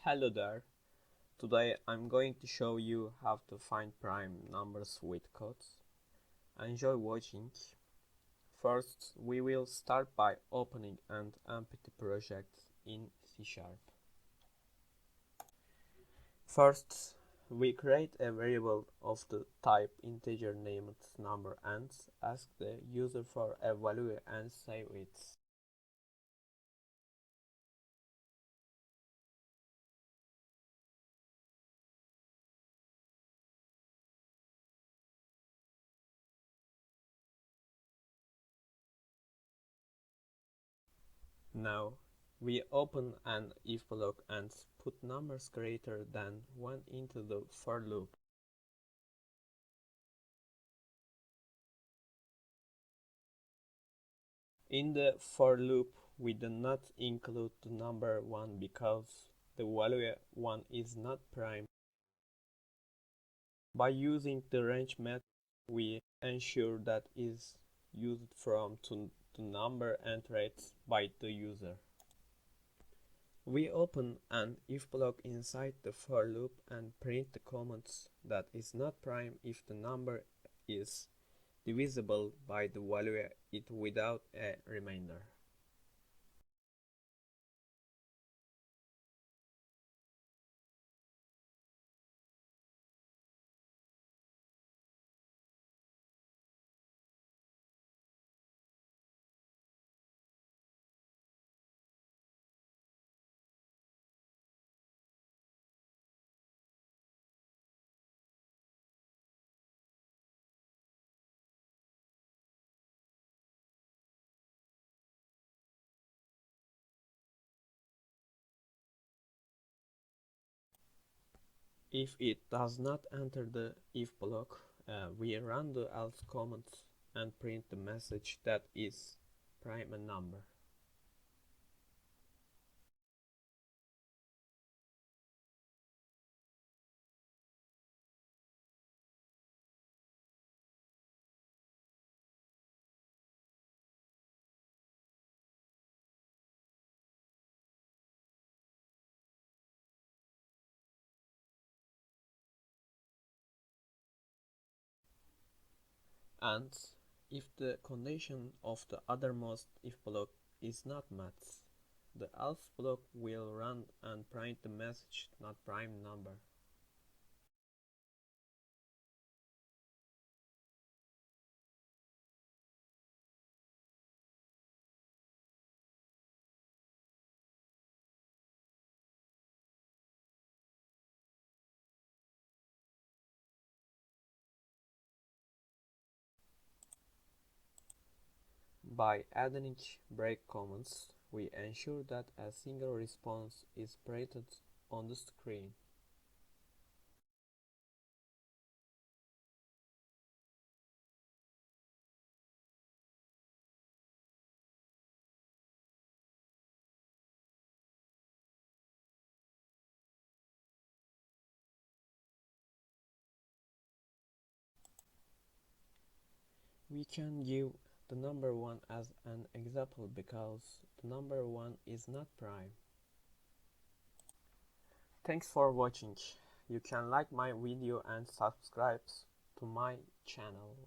Hello there. Today I'm going to show you how to find prime numbers with codes. Enjoy watching. First, we will start by opening an empty project in C#. First, we create a variable of the type integer named number and ask the user for a value and save it. Now, we open an if block and put numbers greater than 1 into the for loop. In the for loop, we do not include the number 1 because the value 1 is not prime. By using the range method, we ensure that is used from to number entered by the user. We open an if block inside the for loop and print the comments that is not prime if the number is divisible by the value it without a remainder. If it does not enter the if block, we run the else command and print the message that is prime a number. And if the condition of the othermost if block is not met, the else block will run and print the message not prime number. By adding break commands, we ensure that a single response is printed on the screen. We can give the number 1 as an example because the number 1 is not prime. Thanks for watching. You can like my video and subscribe to my channel.